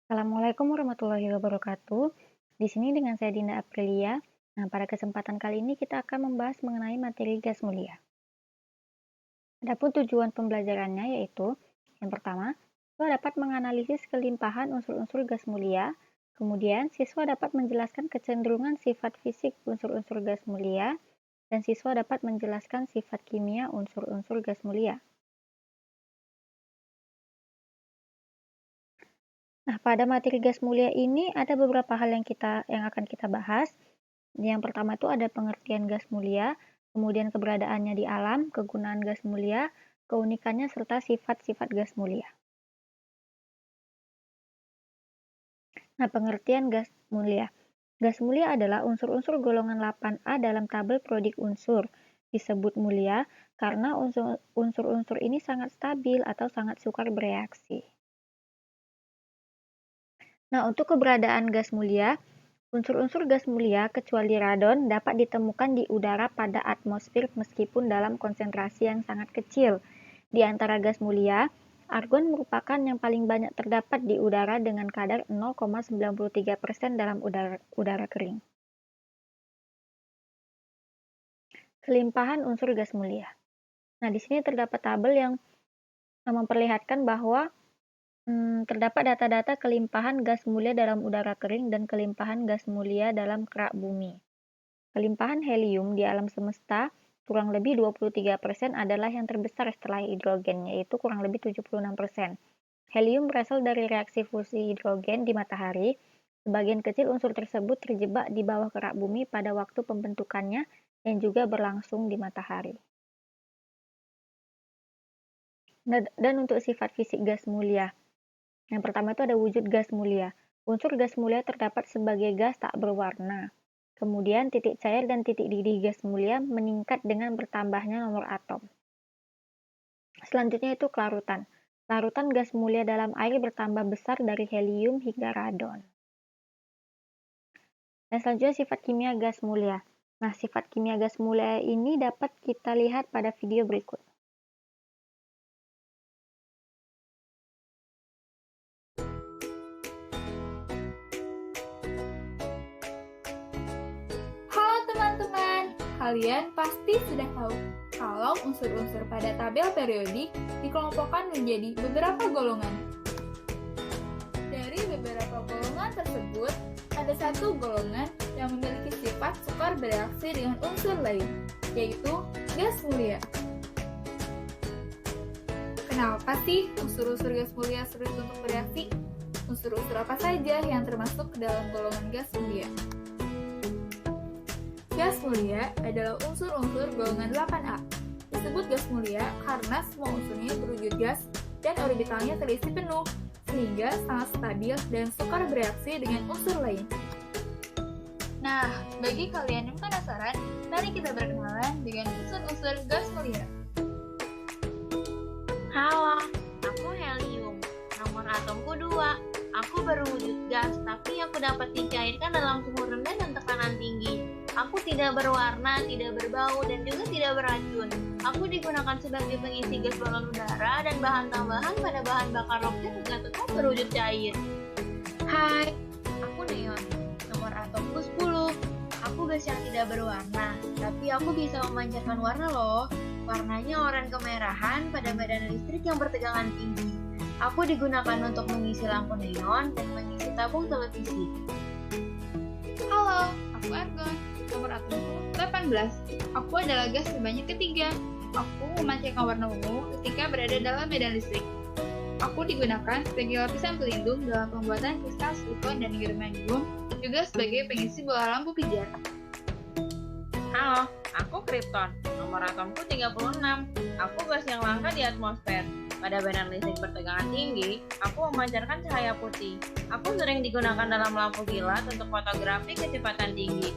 Assalamualaikum warahmatullahi wabarakatuh. Di sini dengan saya Dinda Aprilia. Nah, pada kesempatan kali ini kita akan membahas mengenai materi gas mulia. Adapun tujuan pembelajarannya yaitu yang pertama, siswa dapat menganalisis kelimpahan unsur-unsur gas mulia. Kemudian, siswa dapat menjelaskan kecenderungan sifat fisik unsur-unsur gas mulia dan siswa dapat menjelaskan sifat kimia unsur-unsur gas mulia. Nah, pada materi gas mulia ini ada beberapa hal yang akan kita bahas. Yang pertama itu ada pengertian gas mulia, kemudian keberadaannya di alam, kegunaan gas mulia, keunikannya serta sifat-sifat gas mulia. Nah, pengertian gas mulia. Gas mulia adalah unsur-unsur golongan 8A dalam tabel periodik unsur. Disebut mulia karena unsur-unsur ini sangat stabil atau sangat sukar bereaksi. Nah, untuk keberadaan gas mulia, unsur-unsur gas mulia kecuali radon dapat ditemukan di udara pada atmosfer meskipun dalam konsentrasi yang sangat kecil. Di antara gas mulia, argon merupakan yang paling banyak terdapat di udara dengan kadar 0,93% dalam udara kering. Kelimpahan unsur gas mulia. Nah, di sini terdapat tabel yang memperlihatkan bahwa terdapat data-data kelimpahan gas mulia dalam udara kering dan kelimpahan gas mulia dalam kerak bumi. Kelimpahan helium di alam semesta kurang lebih 23% adalah yang terbesar setelah hidrogen, yaitu kurang lebih 76%. Helium berasal dari reaksi fusi hidrogen di matahari. Sebagian kecil unsur tersebut terjebak di bawah kerak bumi pada waktu pembentukannya yang juga berlangsung di matahari. Dan untuk sifat fisik gas mulia. Yang pertama itu ada wujud gas mulia. Unsur gas mulia terdapat sebagai gas tak berwarna. Kemudian titik cair dan titik didih gas mulia meningkat dengan bertambahnya nomor atom. Selanjutnya itu kelarutan. Larutan gas mulia dalam air bertambah besar dari helium hingga radon. Dan selanjutnya sifat kimia gas mulia. Nah, sifat kimia gas mulia ini dapat kita lihat pada video berikut. Kalian pasti sudah tahu kalau unsur-unsur pada tabel periodik dikelompokkan menjadi beberapa golongan. Dari beberapa golongan tersebut, ada satu golongan yang memiliki sifat sukar bereaksi dengan unsur lain, yaitu gas mulia. Kenapa sih unsur-unsur gas mulia sulit untuk bereaksi? Unsur-unsur apa saja yang termasuk ke dalam golongan gas mulia? Gas mulia adalah unsur-unsur golongan 8A. Disebut gas mulia karena semua unsurnya berwujud gas dan orbitalnya terisi penuh, sehingga sangat stabil dan sukar bereaksi dengan unsur lain. Nah, bagi kalian yang penasaran, mari kita berkenalan dengan unsur-unsur gas mulia. Halo, aku helium. Nomor atomku 2. Aku berwujud gas, tapi aku dapat dicairkan dalam suhu rendah dan tekanan tinggi. Aku tidak berwarna, tidak berbau, dan juga tidak beracun. Aku digunakan sebagai pengisi gas balon udara dan bahan tambahan pada bahan bakar roket juga tetap berwujud cair. Hai, aku neon. Nomor atomku 10. Aku gas yang tidak berwarna, tapi aku bisa memancarkan warna loh. Warnanya oranye kemerahan pada badan listrik yang bertegangan tinggi. Aku digunakan untuk mengisi lampu neon dan mengisi tabung televisi. Halo, aku argon. Nomor atomku 18. Aku adalah gas sebanyak ketiga. Aku memancarkan warna ungu ketika berada dalam medan listrik. Aku digunakan sebagai lapisan pelindung dalam pembuatan kristal silikon dan germanium, juga sebagai pengisi bola lampu pijar. Halo, aku Krypton. Nomor atomku 36. Aku gas yang langka di atmosfer. Pada badan listrik bertegangan tinggi, aku memancarkan cahaya putih. Aku sering digunakan dalam lampu kilat untuk fotografi kecepatan tinggi.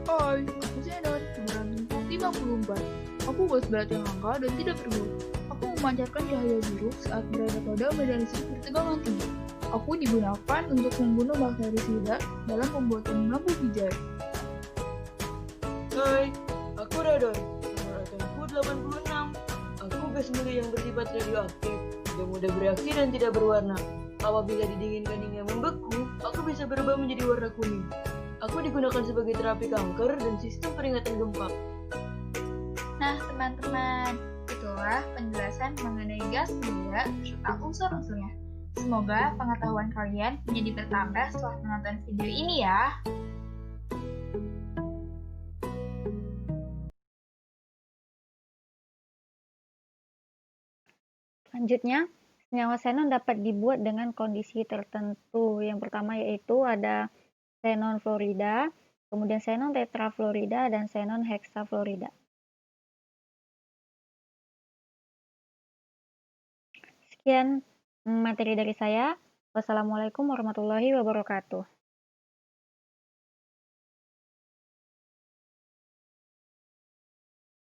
Hai, aku Xenon. Nomor atomku 54. Aku gas berat yang langka dan tidak berbau. Aku memancarkan cahaya biru saat berada pada medan listrik bertegangan tinggi. Aku digunakan untuk membunuh bakteri sida dalam pembuatan lampu pijar. Hai, aku Radon. Nomor atomku 86. Aku gas mulia yang bersifat radioaktif. yang mudah bereaksi dan tidak berwarna. Apabila didinginkan hingga membeku, aku bisa berubah menjadi warna kuning. Aku digunakan sebagai terapi kanker dan sistem peringatan gempa. Nah, teman-teman, itulah penjelasan mengenai gas mulia serta unsur-unsurnya. Semoga pengetahuan kalian menjadi bertambah setelah menonton video ini ya. Selanjutnya, senyawa xenon dapat dibuat dengan kondisi tertentu. Yang pertama yaitu ada xenon fluorida, kemudian xenon tetrafluorida, dan xenon heksafluorida. Sekian materi dari saya. Wassalamualaikum warahmatullahi wabarakatuh.